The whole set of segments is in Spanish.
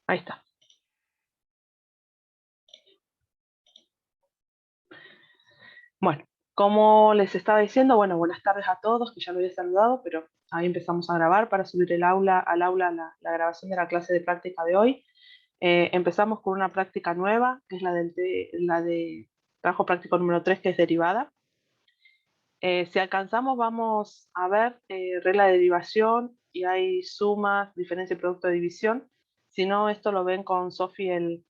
Ahí está. Bueno, como les estaba diciendo, bueno, buenas tardes a todos, que ya lo había saludado, pero ahí empezamos a grabar para subir al aula la grabación de la clase de práctica de hoy. Empezamos con una práctica nueva, que es la de trabajo práctico número 3, que es derivada. Si alcanzamos, vamos a ver regla de derivación y hay sumas, diferencia y producto de división. Si no, esto lo ven con Sofi el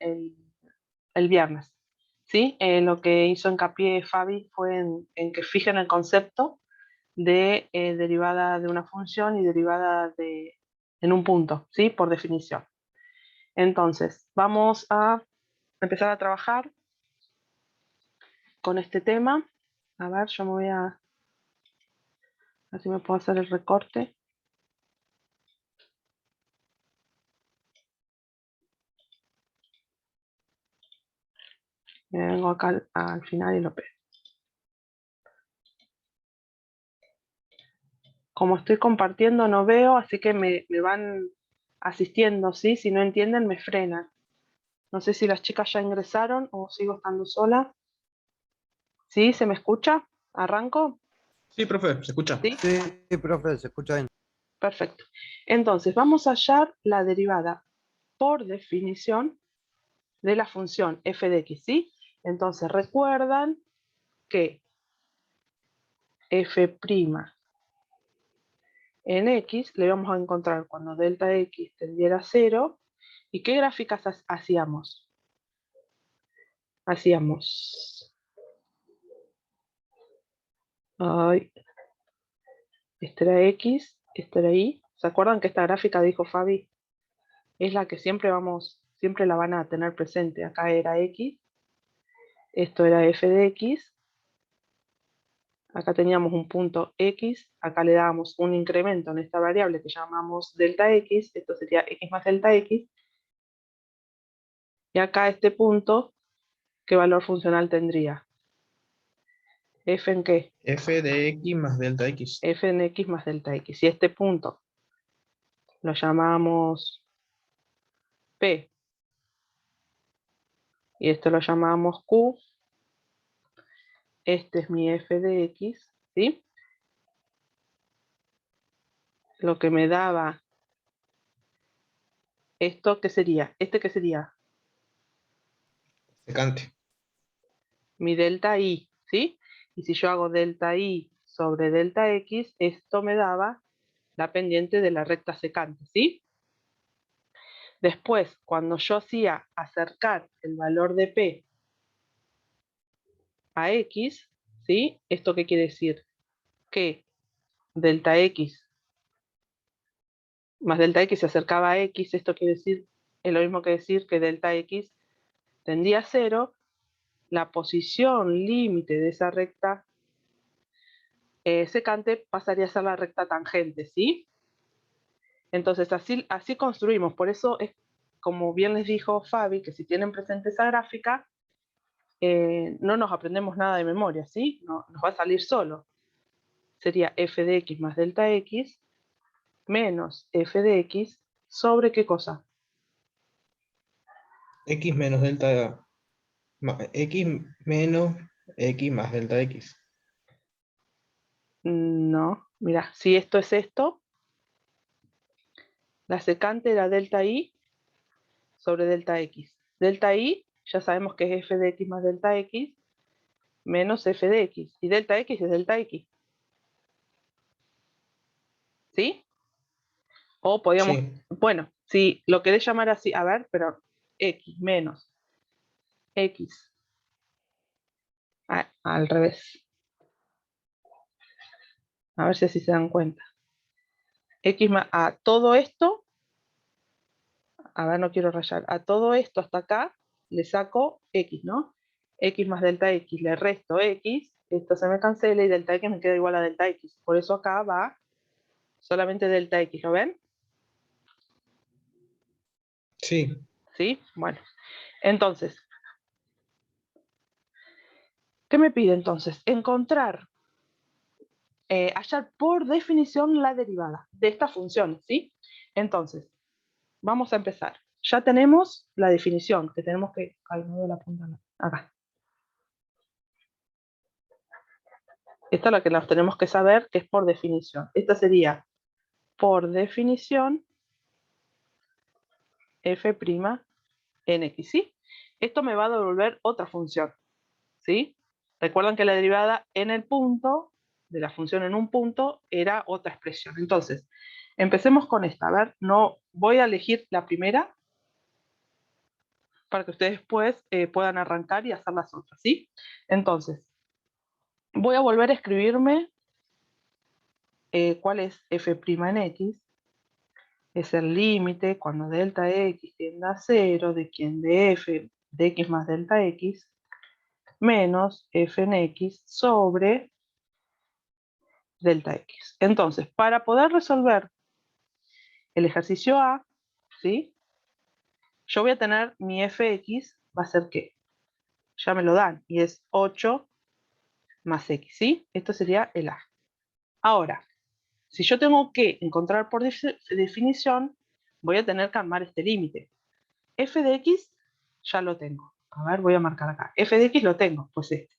viernes. ¿Sí? Lo que hizo hincapié Fabi fue en que fijen el concepto de derivada de una función y derivada en un punto, ¿sí? Por definición. Entonces, vamos a empezar a trabajar con este tema. A ver, yo me voy a... Así me puedo hacer el recorte. Me vengo acá al final y lo pego. Como estoy compartiendo no veo, así que me van asistiendo, ¿sí? Si no entienden, me frenan. No sé si las chicas ya ingresaron o sigo estando sola. ¿Sí? ¿Se me escucha? ¿Arranco? Sí, profe, se escucha. ¿Sí? Sí, profe, se escucha bien. Perfecto. Entonces, vamos a hallar la derivada por definición de la función f de x, ¿sí? Entonces, recuerdan que f' en x le vamos a encontrar cuando delta x tendiera a 0. ¿Y qué gráficas hacíamos? Hacíamos... Ay, este era x, este era y. ¿Se acuerdan que esta gráfica, dijo Fabi, es la que siempre la van a tener presente? Acá era x, esto era f de x, acá teníamos un punto x, acá le dábamos un incremento en esta variable que llamamos delta x, esto sería x más delta x, y acá este punto, ¿qué valor funcional tendría? ¿F en qué? F de X más delta X. F en x más delta x, y este punto lo llamamos P, y esto lo llamamos Q, este es mi f de x, ¿sí? Lo que me daba esto, ¿qué sería? ¿Qué sería? Secante. Mi delta y, ¿sí? Y si yo hago delta y sobre delta x, esto me daba la pendiente de la recta secante, ¿sí? Después, cuando yo hacía acercar el valor de p a x, ¿sí? ¿Esto qué quiere decir? Que delta x más delta x se acercaba a x, esto quiere decir, es lo mismo que decir que delta x tendía a 0, la posición límite de esa recta secante pasaría a ser la recta tangente, ¿sí? Entonces así construimos, por eso es como bien les dijo Fabi, que si tienen presente esa gráfica, no nos aprendemos nada de memoria, ¿sí? No, nos va a salir solo. Sería f de x más delta x menos f de x sobre ¿qué cosa? X menos delta X menos X más delta X. No, mira, si esto es esto, la secante era delta y sobre delta x. Delta y ya sabemos que es f de x más delta x menos f de x. Y delta x es delta x. ¿Sí? O podríamos, Sí. bueno, si lo querés llamar así, a ver, pero x menos x al revés. A ver si así se dan cuenta. X más a todo esto, a ver, no quiero rayar, a todo esto hasta acá le saco x, ¿no? X más delta x, le resto x, esto se me cancela y delta x me queda igual a delta x. Por eso acá va solamente delta x, ¿lo ven? Sí. ¿Sí? Bueno, entonces, ¿qué me pide entonces? Encontrar, hallar por definición la derivada de esta función, ¿sí? Entonces, vamos a empezar. ya tenemos la definición, que tenemos que... Ay, no veo la punta, no. Acá. Esta es la que nos tenemos que saber, que es por definición. Esta sería, por definición, f' en x, ¿sí? Esto me va a devolver otra función, ¿sí? Recuerdan que la derivada en el punto, de la función en un punto, era otra expresión. Entonces, empecemos con esta. A ver, no voy a elegir la primera para que ustedes después puedan arrancar y hacer las otras, ¿sí? Entonces, voy a volver a escribirme cuál es f' en x. Es el límite cuando delta x tiende a 0 de quien de f de x más delta x menos f en x sobre delta x. Entonces, para poder resolver el ejercicio A, ¿sí? Yo voy a tener mi fx, va a ser ¿qué? Ya me lo dan, y es 8 más x, ¿sí? Esto sería el A. Ahora, si yo tengo que encontrar por definición, voy a tener que armar este límite. F de x ya lo tengo. A ver, voy a marcar acá. F de x lo tengo, pues este.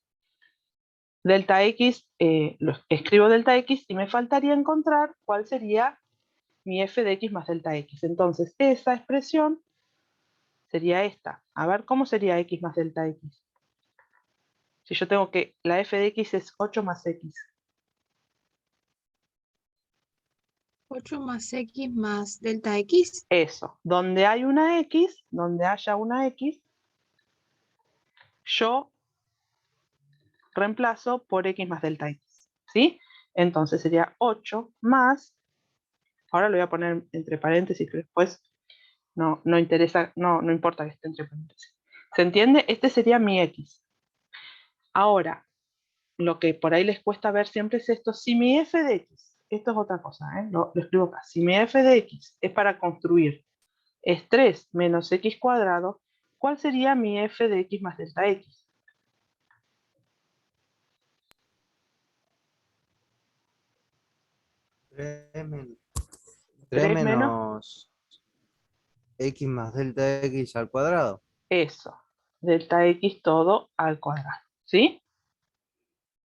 Delta x, escribo delta x y me faltaría encontrar cuál sería mi f de x más delta x. Entonces, esa expresión sería esta. A ver, ¿cómo sería x más delta x? Si yo tengo que la f de x es 8 más x. 8 más x más delta x. Eso. Donde hay una x, donde haya una x, yo reemplazo por x más delta x. ¿Sí? Entonces sería 8 más, ahora lo voy a poner entre paréntesis, pero después no interesa, no importa que esté entre paréntesis. ¿Se entiende? Este sería mi x. Ahora, lo que por ahí les cuesta ver siempre es esto. Si mi f de x, esto es otra cosa, lo escribo acá. Si mi f de x es para construir, es 3 menos x cuadrado, ¿cuál sería mi f de x más delta x? 3 3 menos menos x más delta x al cuadrado. eso, delta x todo al cuadrado, ¿sí?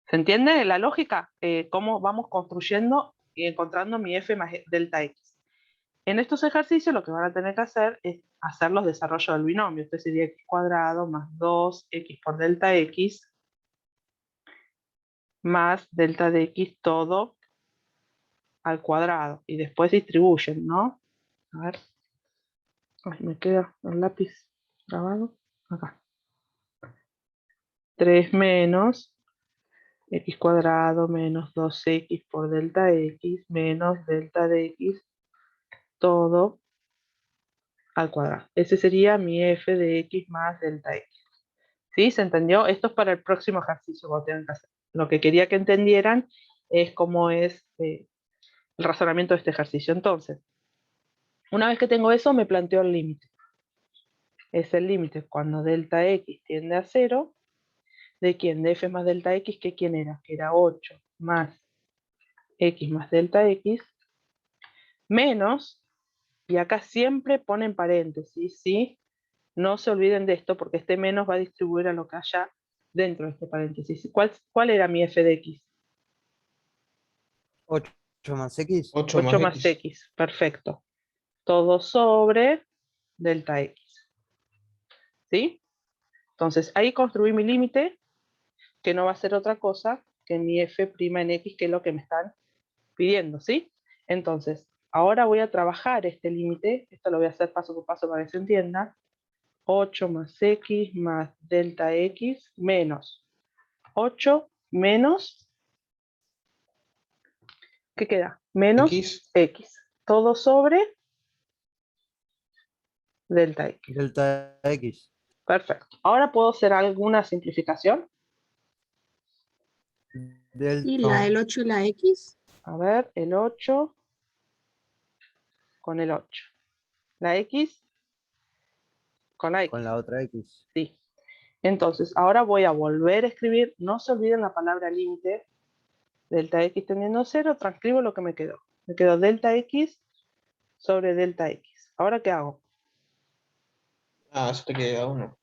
¿Se entiende la lógica? Cómo vamos construyendo y encontrando mi f más delta x. En estos ejercicios lo que van a tener que hacer es hacer los desarrollos del binomio. Esto sería x cuadrado más 2x por delta x más delta de x todo al cuadrado. Y después distribuyen, ¿no? A ver. Ay, me queda el lápiz grabado. Acá. 3 menos x cuadrado menos 2x por delta x menos delta de x todo al cuadrado. Ese sería mi f de x más delta x. ¿Sí? ¿Se entendió? Esto es para el próximo ejercicio que tengan que hacer. Lo que quería que entendieran es cómo es el razonamiento de este ejercicio. Entonces, una vez que tengo eso, me planteo el límite. Es el límite cuando delta x tiende a 0, ¿de quién? De f más delta x, que quién era? Que era 8 más x más delta x, menos, y acá siempre ponen paréntesis, ¿sí? No se olviden de esto porque este menos va a distribuir a lo que haya dentro de este paréntesis. ¿Cuál era mi f de x? 8 más x. 8 8 más más x. x, perfecto. Todo sobre delta x. ¿Sí? Entonces ahí construí mi límite, que no va a ser otra cosa que mi f' en x, que es lo que me están pidiendo, ¿sí? Entonces, ahora voy a trabajar este límite, esto lo voy a hacer paso por paso para que se entienda. 8 más x más delta x menos 8 menos, ¿qué queda? Menos X. x. Todo sobre delta x. Delta x. Perfecto. Ahora puedo hacer alguna simplificación. Y la del 8 y la x. A ver, el 8 con el 8. La x con la x. Con la otra x. Sí. Entonces, ahora voy a volver a escribir. No se olviden la palabra límite. Delta x tendiendo a 0. Transcribo lo que me quedó. Me quedó delta x sobre delta x. ¿Ahora qué hago? Ah, eso te queda 1.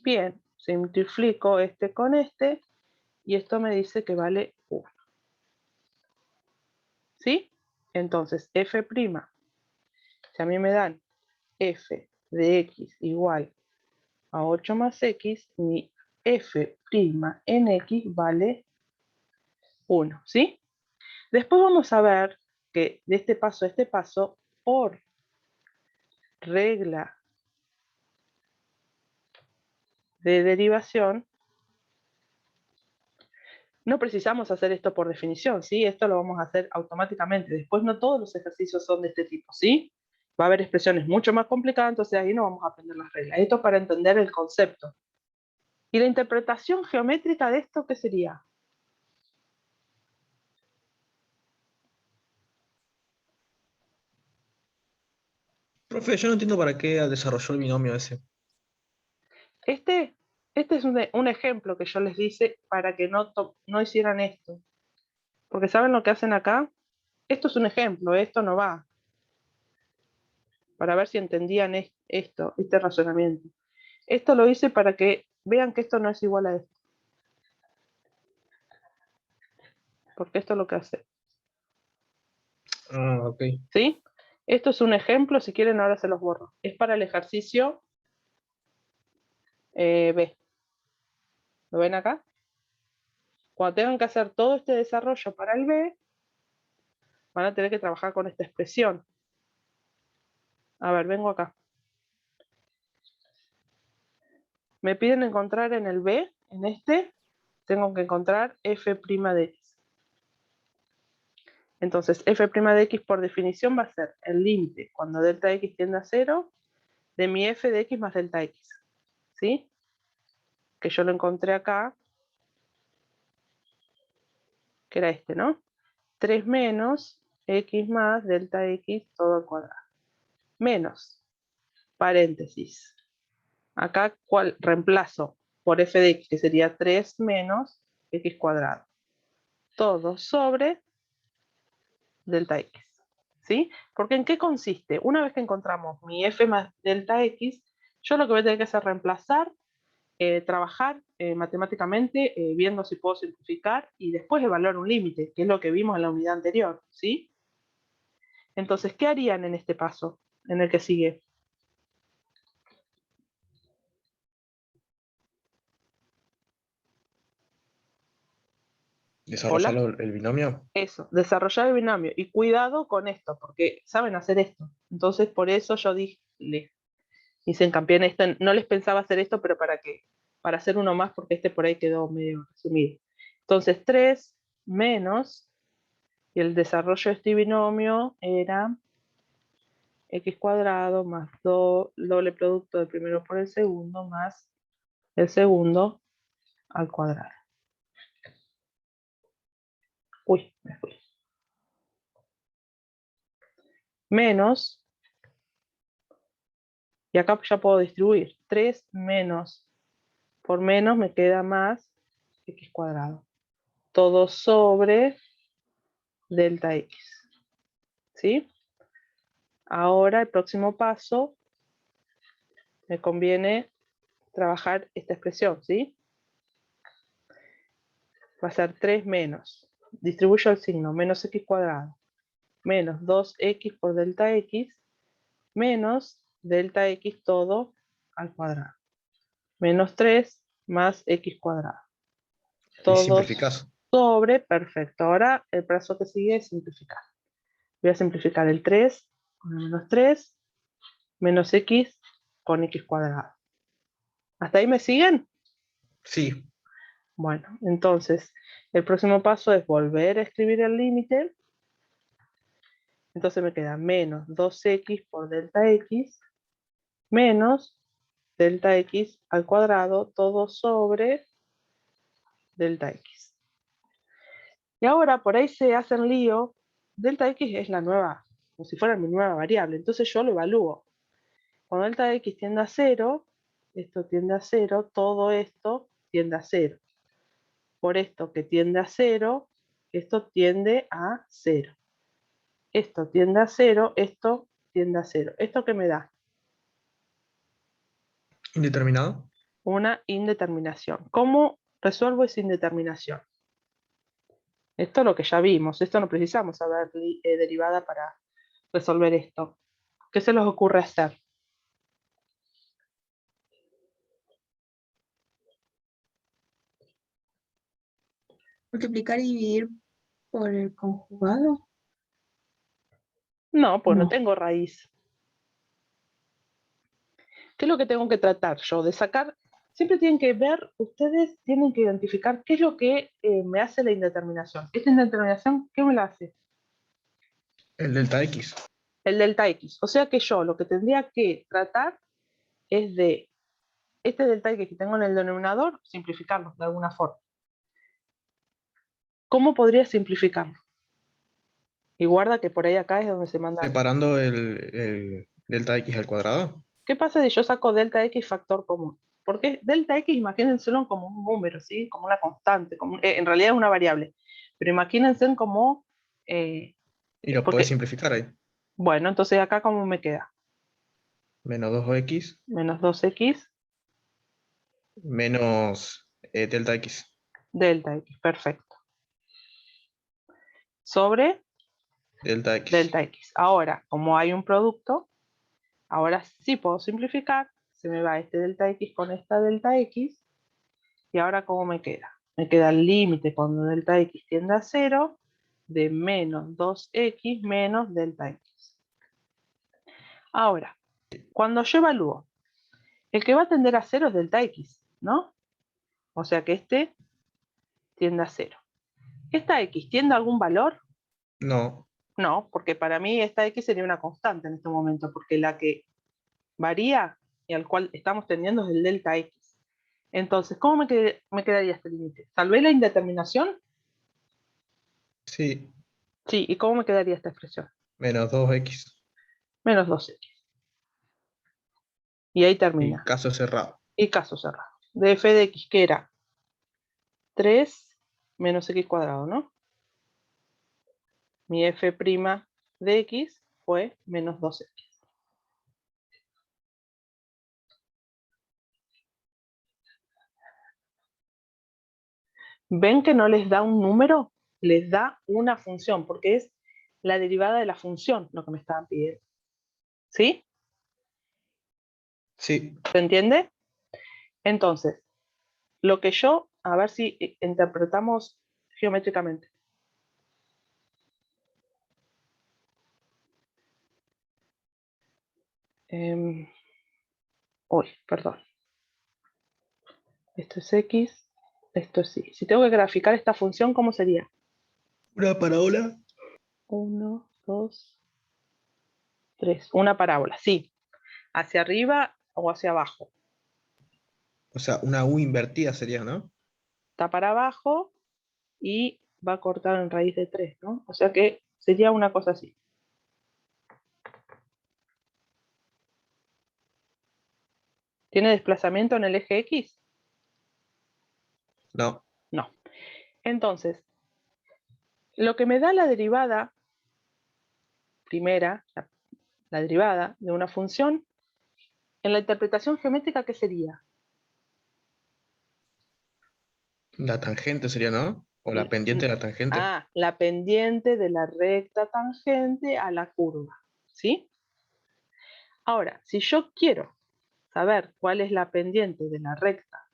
Bien, simplifico este con este y esto me dice que vale 1. ¿Sí? Entonces, f', si a mí me dan f de x igual a 8 más x, mi f' en x vale 1, ¿sí? Después vamos a ver que de este paso a este paso, por regla de derivación, no precisamos hacer esto por definición, ¿sí? Esto lo vamos a hacer automáticamente. Después no todos los ejercicios son de este tipo, ¿sí? Va a haber expresiones mucho más complicadas, entonces ahí no vamos a aprender las reglas. Esto para entender el concepto. ¿Y la interpretación geométrica de esto qué sería? Profe, yo no entiendo para qué desarrolló el binomio ese. Este es un ejemplo que yo les hice para que no hicieran esto. Porque ¿saben lo que hacen acá? Esto es un ejemplo, esto no va. Para ver si entendían este razonamiento. Esto lo hice para que vean que esto no es igual a esto. Porque esto es lo que hace. Ah, ok. ¿Sí? Esto es un ejemplo, si quieren ahora se los borro. Es para el ejercicio B. ¿Lo ven acá? Cuando tengan que hacer todo este desarrollo para el B, van a tener que trabajar con esta expresión. A ver, vengo acá. Me piden encontrar en el B, en este, tengo que encontrar f' de x. Entonces, f' de x por definición va a ser el límite cuando delta x tiende a 0 de mi f de x más delta x. ¿Sí? Que yo lo encontré acá, que era este, ¿no? 3 menos x más delta x todo al cuadrado. Menos, paréntesis. Acá, ¿cuál reemplazo? Por f de x, que sería 3 menos x cuadrado. Todo sobre delta x. ¿Sí? Porque ¿en qué consiste? Una vez que encontramos mi f más delta x, yo lo que voy a tener que hacer es reemplazar, trabajar matemáticamente, viendo si puedo simplificar y después evaluar un límite, que es lo que vimos en la unidad anterior. ¿Sí? Entonces, ¿qué harían en este paso? En el que sigue. ¿Desarrollar ¿Hola? el binomio? Eso, desarrollar el binomio. Y cuidado con esto, porque saben hacer esto. Entonces, por eso yo dije, les hice hincapié en esto. No les pensaba hacer esto, pero ¿para qué? Para hacer uno más, porque este por ahí quedó medio resumido. Entonces, 3 menos, y el desarrollo de este binomio era x cuadrado más doble producto del primero por el segundo más el segundo al cuadrado. Uy, me fui. Menos, y acá ya puedo distribuir. 3 menos por menos me queda más x cuadrado. Todo sobre delta x. ¿Sí? Ahora el próximo paso me conviene trabajar esta expresión, ¿sí? Va a ser 3 menos. Distribuyo el signo, menos x cuadrado, menos 2x por delta x, menos delta x todo al cuadrado. Menos 3 más x cuadrado. Y Todos simplificás. sobre, perfecto. Ahora el paso que sigue es simplificar. Voy a simplificar el 3 con el menos 3, menos x con x cuadrado. ¿Hasta ahí me siguen? Sí. Bueno, entonces el próximo paso es volver a escribir el límite. Entonces me queda menos 2x por delta x menos delta x al cuadrado todo sobre delta x. Y ahora por ahí se hacen lío. Delta x es la nueva, como si fuera mi nueva variable. Entonces yo lo evalúo. Cuando delta x tiende a 0, esto tiende a 0, todo esto tiende a 0. Por esto que tiende a 0, esto tiende a 0. Esto tiende a 0, esto tiende a 0. ¿Esto qué me da? Indeterminado. Una indeterminación. ¿Cómo resuelvo esa indeterminación? Esto es lo que ya vimos. Esto no precisamos saber derivada para resolver esto. ¿Qué se les ocurre hacer? Multiplicar y dividir por el conjugado. No, pues no No. tengo raíz. ¿Qué es lo que tengo que tratar yo? De sacar, siempre tienen que ver, ustedes tienen que identificar qué es lo que me hace la indeterminación. Esta indeterminación, ¿qué me la hace? El delta X. El delta X. O sea que yo lo que tendría que tratar es de este delta X que tengo en el denominador, simplificarlo de alguna forma. ¿Cómo podría simplificarlo? Y guarda que por ahí acá es donde se manda. Separando el delta X al cuadrado. ¿Qué pasa si yo saco delta X factor común? Porque delta X imagínenselo como un número, ¿sí? Como una constante, como, en realidad es una variable, pero imagínense como, Y lo porque, puedes simplificar ahí. bueno, entonces acá ¿cómo me queda? Menos 2x Menos 2x menos delta X. delta X, perfecto. Sobre Delta X. delta X. Ahora, como hay un producto, ahora sí puedo simplificar, se me va este delta X con esta delta X, y ahora ¿cómo me queda? Me queda el límite cuando delta X tiende a 0 de menos 2x menos delta X. Ahora, cuando yo evalúo, el que va a tender a 0 es delta X, ¿no? O sea que este tiende a 0. ¿Esta X tiende a algún valor? No. No, porque para mí esta X sería una constante en este momento, porque la que varía y al cual estamos tendiendo es el delta X. Entonces, ¿cómo me quedaría este límite? ¿Salvé la indeterminación? Sí. Sí, ¿y cómo me quedaría esta expresión? Menos 2x. Menos 2x. Y ahí Y termina. caso cerrado. Y caso cerrado. De f de x, que era 3 menos x cuadrado, ¿no? Mi f' de x fue menos 2x. ¿Ven que no les da un número? Les da una función, porque es la derivada de la función lo que me estaban pidiendo. ¿Sí? Sí. ¿Se entiende? Entonces, lo que yo, a ver si interpretamos geométricamente. Uy, perdón. Esto es x, esto es y. Si tengo que graficar esta función, ¿cómo sería? Una parábola. 1, 2, 3. Una parábola, sí. Hacia arriba o hacia abajo. O sea, una U invertida sería, ¿no? Está para abajo y va a cortar en raíz de 3, ¿no? O sea que sería una cosa así. ¿Tiene desplazamiento en el eje X? No. No. Entonces, lo que me da la derivada primera, la derivada de una función, en la interpretación geométrica, ¿qué sería? La tangente sería, ¿no? O la pendiente de la tangente. La pendiente de la recta tangente a la curva, ¿sí? Ahora, si yo quiero saber cuál es la pendiente de la recta,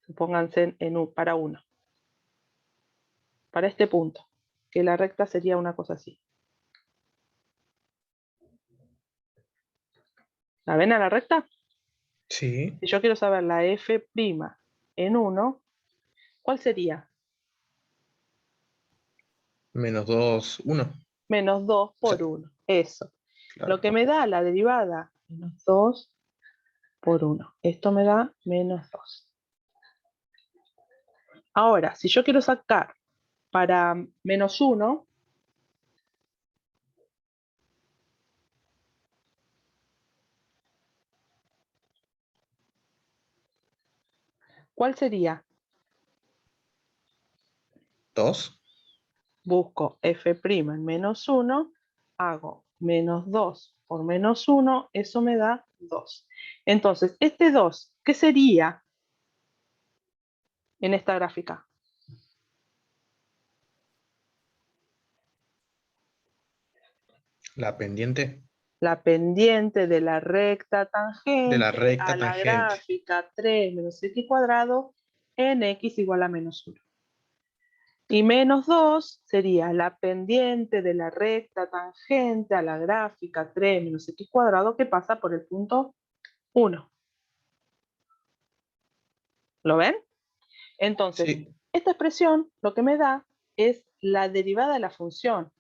supónganse para 1, para este punto, que la recta sería una cosa así. ¿La ven a la recta? Sí. Si yo quiero saber la f' en 1, ¿cuál sería? Menos 2, 1. Menos 2 O sea, por 1. Eso. Lo claro. que me da la derivada, menos 2 por 1. Esto me da menos 2. Ahora, si yo quiero sacar para menos 1, ¿cuál sería? 2. Busco f' en menos 1, hago menos 2 por menos 1, eso me da 2. Entonces, este 2, ¿qué sería en esta gráfica? La pendiente La pendiente de la recta tangente de la recta a la tangente. gráfica 3 menos x cuadrado en x igual a menos 1. Y menos 2 sería la pendiente de la recta tangente a la gráfica 3 menos x cuadrado que pasa por el punto 1. ¿Lo ven? Entonces, Sí, esta expresión lo que me da es la derivada de la función.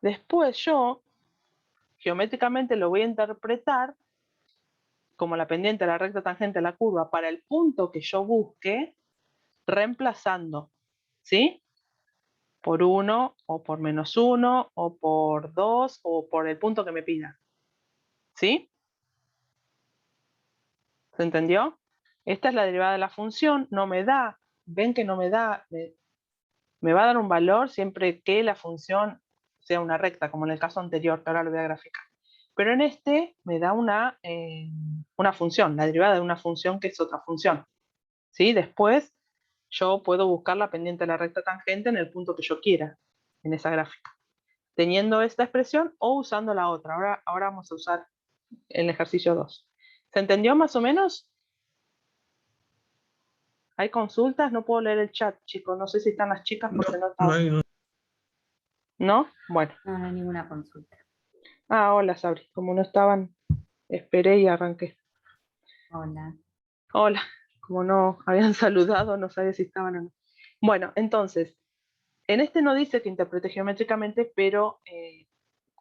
Después yo, geométricamente lo voy a interpretar como la pendiente de la recta tangente a la curva para el punto que yo busque, reemplazando, ¿sí? Por 1, o por menos 1, o por 2, o por el punto que me pida. ¿Sí? ¿Se entendió? Esta es la derivada de la función, no me da, ven que no me da, me va a dar un valor siempre que la función sea una recta, como en el caso anterior, que ahora lo voy a graficar. Pero en este me da una función, la derivada de una función que es otra función. ¿Sí? Después yo puedo buscar la pendiente de la recta tangente en el punto que yo quiera, en esa gráfica. Teniendo esta expresión o usando la otra. Ahora vamos a usar el ejercicio 2. ¿Se entendió más o menos? ¿Hay consultas? No puedo leer el chat, chicos. No sé si están las chicas porque no están. no hay, ¿No? Bueno. No, no hay ninguna consulta. Ah, hola, Sabri. Como no estaban, esperé y arranqué. Hola. Hola. Como no habían saludado, no sabía si estaban o no. Bueno, entonces, en este no dice que interprete geométricamente, pero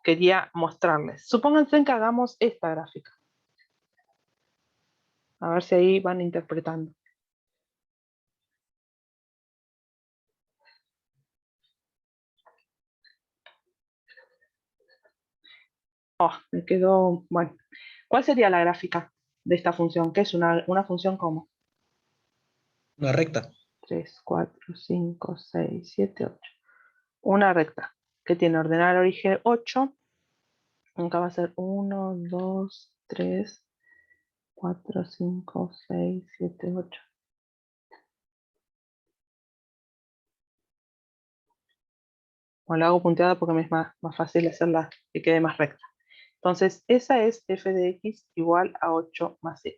quería mostrarles. Supónganse que hagamos esta gráfica. A ver si ahí van interpretando. Oh, me quedó, bueno. ¿Cuál sería la gráfica de esta función? ¿Qué es una función como? una recta. 3, 4, 5, 6, 7, 8. Una recta que tiene ordenada origen 8. Nunca va a ser 1, 2, 3, 4, 5, 6, 7, 8. Bueno, la hago punteada porque me es más fácil hacerla que quede más recta. Entonces, esa es f de x igual a 8 más x.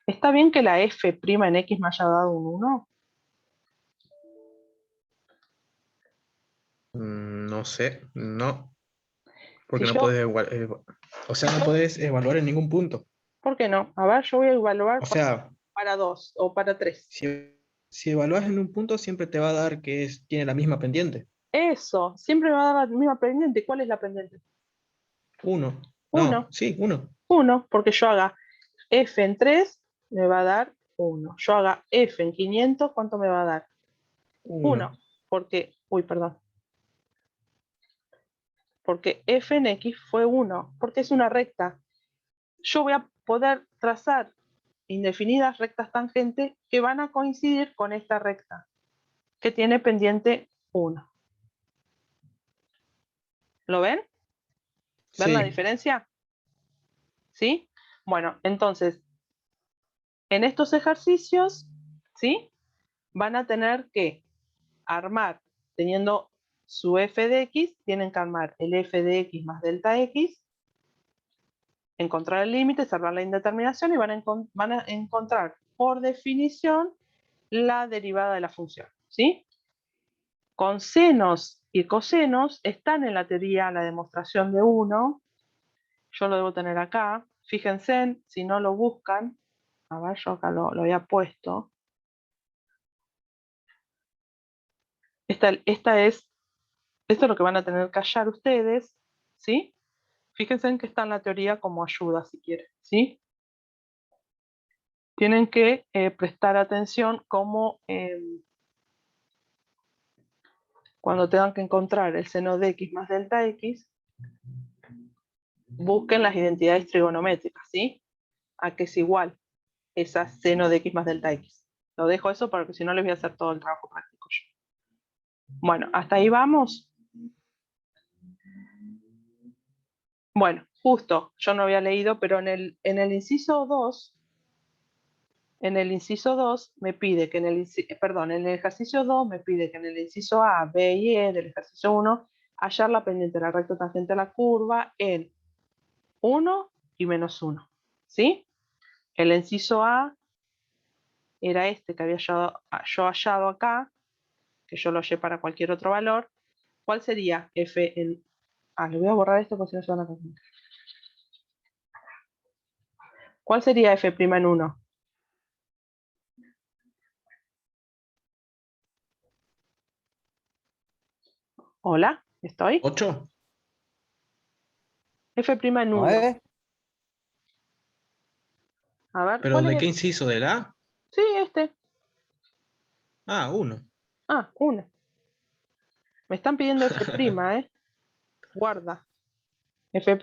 ¿Está bien que la f' en x me haya dado un 1? No sé, no. Porque Si no yo, puedes o sea, no puedes evaluar en ningún punto. ¿por qué no? A ver, yo voy a evaluar O sea, para 2 o para 3. si evalúas en un punto, siempre te va a dar que tiene la misma pendiente. Eso, siempre me va a dar la misma pendiente. ¿Cuál es la pendiente? 1. 1. No, sí, 1. 1, porque yo haga f en 3, me va a dar 1. Yo haga f en 500, ¿cuánto me va a dar? 1. 1. Porque, uy, perdón. Porque f en x fue 1, porque es una recta. Yo voy a poder trazar indefinidas rectas tangentes que van a coincidir con esta recta, que tiene pendiente 1. ¿Lo ven? ¿Ven la Sí, diferencia? ¿Sí? Bueno, entonces, en estos ejercicios, ¿sí? Van a tener que armar, teniendo su f de x, tienen que armar el f de x más delta x, encontrar el límite, salvar la indeterminación y van a encontrar por definición la derivada de la función, ¿sí? Con senos y cosenos están en la teoría, la demostración de 1. Yo lo debo tener acá. Fíjense, si no lo buscan, a ver, yo acá lo había puesto. Esto es lo que van a tener que hallar ustedes, ¿sí? Fíjense en que está en la teoría como ayuda, si quieren, ¿sí? Tienen que prestar atención como cuando tengan que encontrar el seno de x más delta x, busquen las identidades trigonométricas, ¿sí? A que es igual esa seno de x más delta x. Lo dejo eso porque si no les voy a hacer todo el trabajo práctico yo. Bueno, hasta ahí vamos. Bueno, justo, yo no había leído, pero en el inciso 2, me pide que en el ejercicio 2 me pide que en el inciso A, B y E del ejercicio 1 hallar la pendiente de la recta tangente a la curva en 1 y -1, ¿sí? El inciso A era este que había yo hallado acá, que yo lo hallé para cualquier otro valor. ¿Cuál sería f en... le voy a borrar esto porque si no se van a confundir. ¿Cuál sería f' en 1? Hola, ¿estoy? 8. f' en 1. ¿No es? A ver, ¿Pero ¿cuál de es? qué inciso? ¿De la? Sí, este. Ah, 1. 1. Me están pidiendo f', Guarda. F'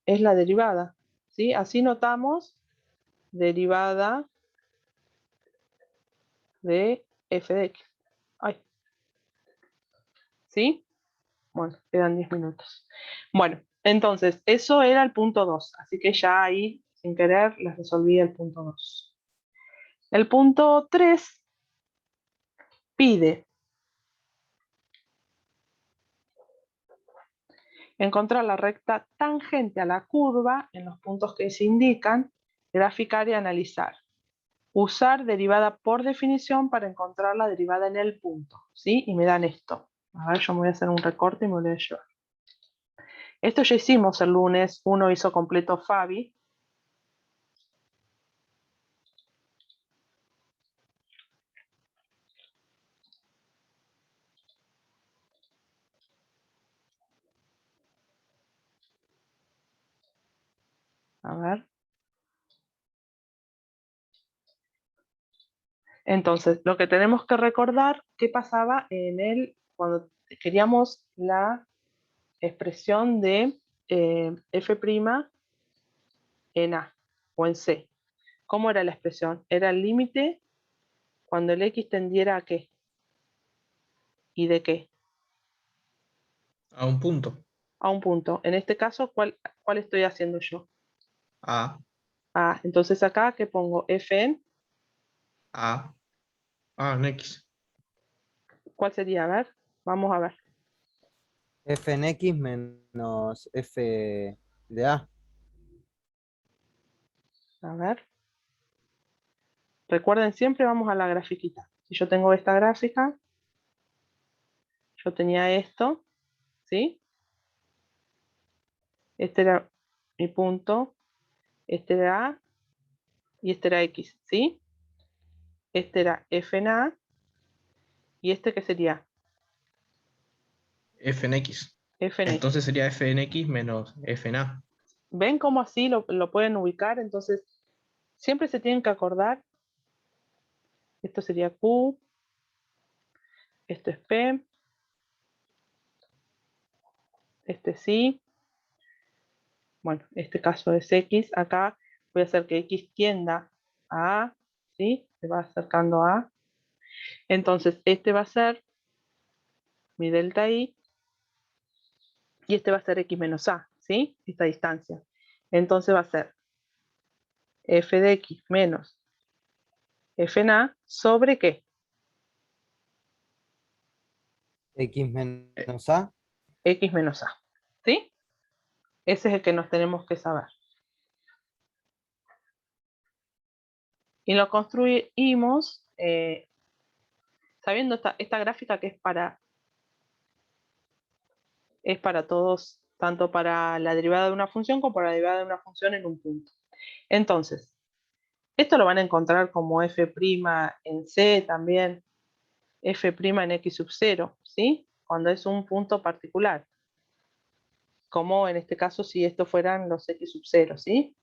es la derivada, ¿sí? Así notamos derivada de f de x. Ay. ¿Sí? Bueno, quedan 10 minutos. Bueno, entonces, eso era el punto 2. Así que ya ahí, sin querer, les resolví el punto 2. El punto 3 pide encontrar la recta tangente a la curva en los puntos que se indican, graficar y analizar. Usar derivada por definición para encontrar la derivada en el punto, ¿sí? Y me dan esto. A ver, yo me voy a hacer un recorte y me lo voy a llevar. Esto ya hicimos el lunes, uno hizo completo Fabi. A ver. Entonces, lo que tenemos que recordar, ¿qué pasaba cuando queríamos la expresión de f' en A o en C? ¿Cómo era la expresión? Era el límite cuando el x tendiera a qué y de qué. A un punto. A un punto. En este caso, ¿cuál estoy haciendo yo? A. Entonces acá, ¿qué pongo? F en, A. A en X. ¿cuál sería? A ver, vamos a ver. F en X menos F de A. A ver. Recuerden, siempre vamos a la grafiquita. Si yo tengo esta gráfica, yo tenía esto, ¿sí? Este era mi punto, este era A y este era X, ¿sí? Este era F en A y este ¿qué sería? F en X. F en X. Entonces sería F en X menos F en A. ¿Ven cómo así lo pueden ubicar? Entonces, siempre se tienen que acordar. Esto sería Q, esto es P, este sí. Bueno, este caso es X. Acá voy a hacer que X tienda a A, ¿sí? Se va acercando a A. Entonces, este va a ser mi delta I y este va a ser X menos A, ¿sí? Esta distancia. Entonces va a ser F de X menos F en A sobre ¿qué? X menos A. X menos A, ¿sí? Ese es el que nos tenemos que saber. Y lo construimos sabiendo esta gráfica que es para todos, tanto para la derivada de una función como para la derivada de una función en un punto. Entonces, esto lo van a encontrar como f' en C también, f' en x sub 0, ¿sí? Cuando es un punto particular. Como en este caso si estos fueran los x sub 0, ¿sí?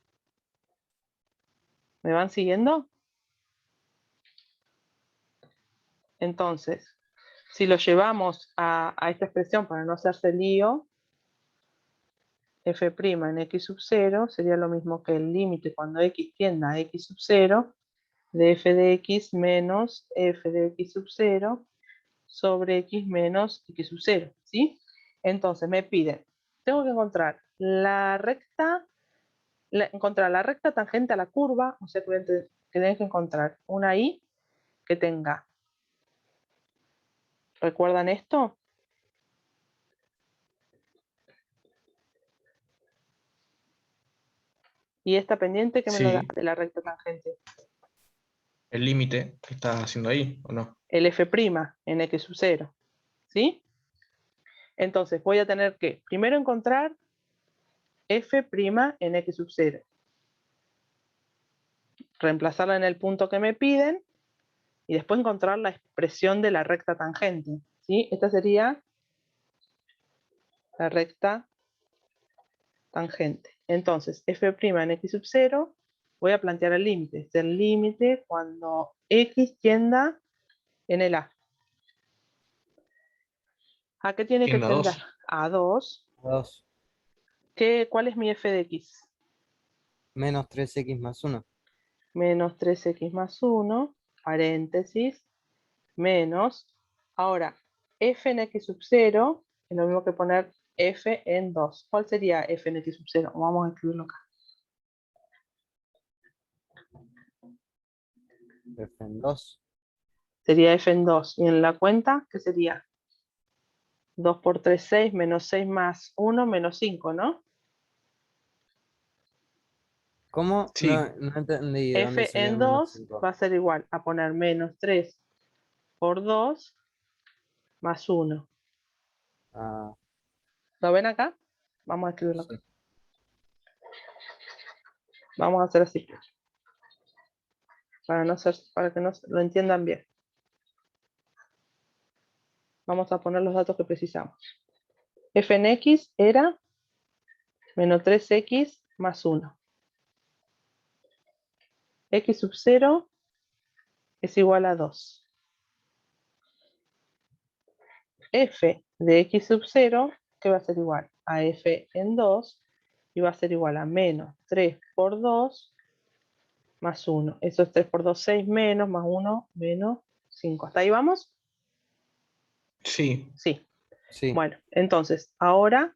¿Me van siguiendo? Entonces, si lo llevamos a esta expresión para no hacerse lío, f' en x sub 0 sería lo mismo que el límite cuando x tienda a x sub 0 de f de x menos f de x sub 0 sobre x menos x sub 0, ¿sí? Entonces me piden tengo que encontrar la recta, encontrar la recta tangente a la curva, o sea que voy a tener que encontrar una I que tenga, ¿recuerdan esto? Y esta pendiente que me lo da Sí, de la recta tangente. el límite que estás haciendo ahí, ¿o no? El f' en x sub 0. ¿Sí? Entonces voy a tener que primero encontrar f' en x sub 0. Reemplazarla en el punto que me piden y después encontrar la expresión de la recta tangente. ¿Sí? Esta sería la recta tangente. Entonces, f' en x sub 0, voy a plantear el límite. Es el límite cuando x tienda en el A. ¿A qué tiene que Tienda tender? 2. A 2. 2 ¿Cuál es mi f de x? menos 3x más 1. Menos 3x más 1, paréntesis, menos. Ahora, f en x sub 0 es lo mismo que poner f en 2. ¿Cuál sería f en x sub 0? Vamos a escribirlo acá. F en 2. Sería f en 2. ¿Y en la cuenta qué sería? 2 por 3, 6, menos 6 más 1, menos 5, ¿no? ¿Cómo? Sí, No entendí de dónde F salía en menos 2 5. va a ser igual a poner menos 3 por 2 más 1. Ah, ¿Lo ven acá? Vamos a escribirlo acá. sí. Vamos a hacer así. Para que no lo entiendan bien. Vamos a poner los datos que precisamos. F en x era menos 3x más 1. X sub 0 es igual a 2. F de x sub 0, que va a ser igual a f en 2, y va a ser igual a menos 3 por 2 más 1. Eso es 3 por 2, 6 menos, más 1, menos 5. ¿Hasta ahí vamos? sí. Sí. Sí. Bueno, entonces, ahora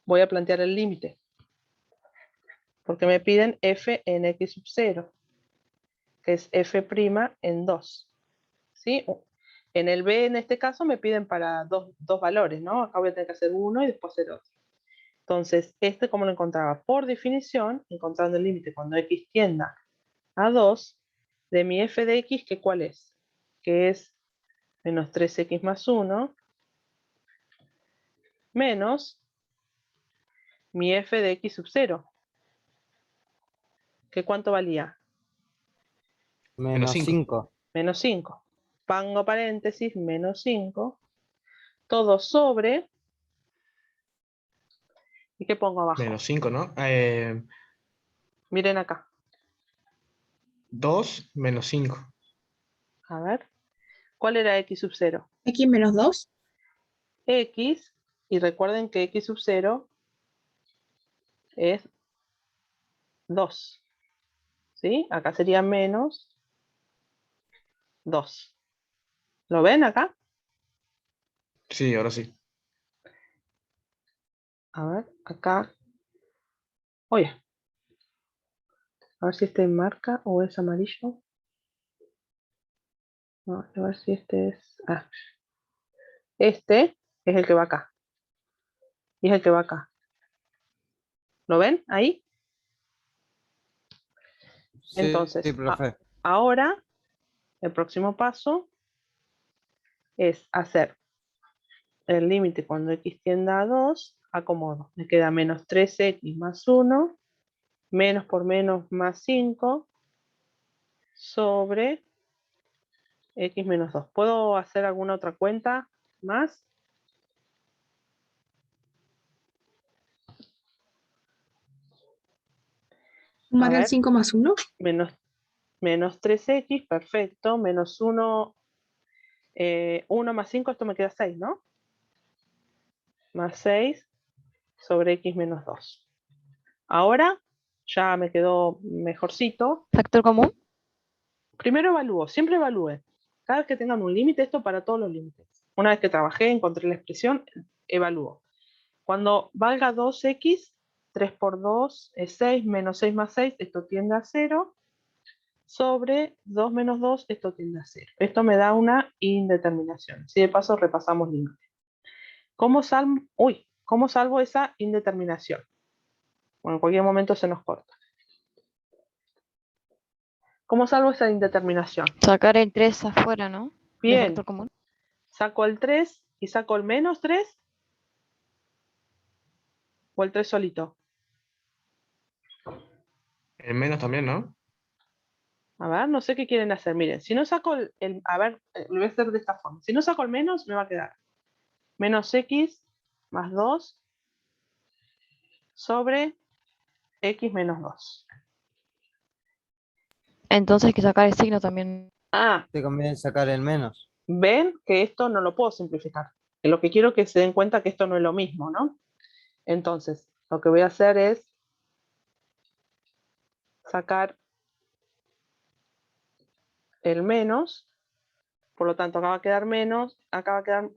voy a plantear el límite. Porque me piden f en x sub 0, que es f' en 2. ¿Sí? En el b, en este caso, me piden para dos valores, ¿no? Acá voy a tener que hacer uno y después hacer otro. Entonces, ¿cómo lo encontraba? Por definición, encontrando el límite cuando x tienda a 2, de mi f de x, ¿que cuál es? Que es menos 3x más 1, menos mi f de x sub 0, que ¿cuánto valía? Menos Menos 5. 5. Menos 5. Pongo paréntesis, menos 5, todo sobre, ¿y qué pongo abajo? Menos 5, ¿no? Miren acá, 2 menos 5. a ver, ¿cuál era x sub 0? X menos 2. X, y recuerden que x sub 0 es 2, ¿sí? Acá sería menos 2. ¿Lo ven acá? Sí, ahora sí. A ver, acá. Oye, a ver si este marca o es amarillo. No, a ver si este es. Ah, este es el que va acá. Y es el que va acá. ¿Lo ven ahí? Sí, Entonces, profe. ahora el próximo paso es hacer el límite cuando x tienda a 2, acomodo. Me queda menos 3x más 1, menos por menos más 5, sobre x menos 2. ¿Puedo hacer alguna otra cuenta más? A Sumar el ver, 5 más 1. menos 3x, perfecto, menos 1, 1 más 5, esto me queda 6, ¿no? Más 6 sobre x menos 2. Ahora ya me quedó mejorcito. ¿Factor común? Primero evalúo, siempre evalúe. Cada vez que tengan un límite, esto para todos los límites. Una vez que trabajé, encontré la expresión, evalúo. Cuando valga 2x, 3 por 2 es 6, menos 6 más 6, esto tiende a 0, sobre 2 menos 2, esto tiende a 0. Esto me da una indeterminación. Si de paso repasamos límites. ¿Cómo salvo esa indeterminación? Bueno, en cualquier momento se nos corta. ¿Cómo salvo esa indeterminación? Sacar el 3 afuera, ¿no? Del Bien, factor común. saco el 3 y saco el menos 3 o el 3 solito. El menos también, ¿no? A ver, no sé qué quieren hacer. Miren, si no saco a ver, lo voy a hacer de esta forma. Si no saco el menos, me va a quedar menos x más 2 sobre x menos 2. Entonces hay que sacar el signo también. Ah, Te conviene sacar el menos. ven que esto no lo puedo simplificar. Que lo que quiero es que se den cuenta que esto no es lo mismo, ¿no? Entonces, lo que voy a hacer es sacar el menos, por lo tanto acá va a quedar menos, acá va a quedar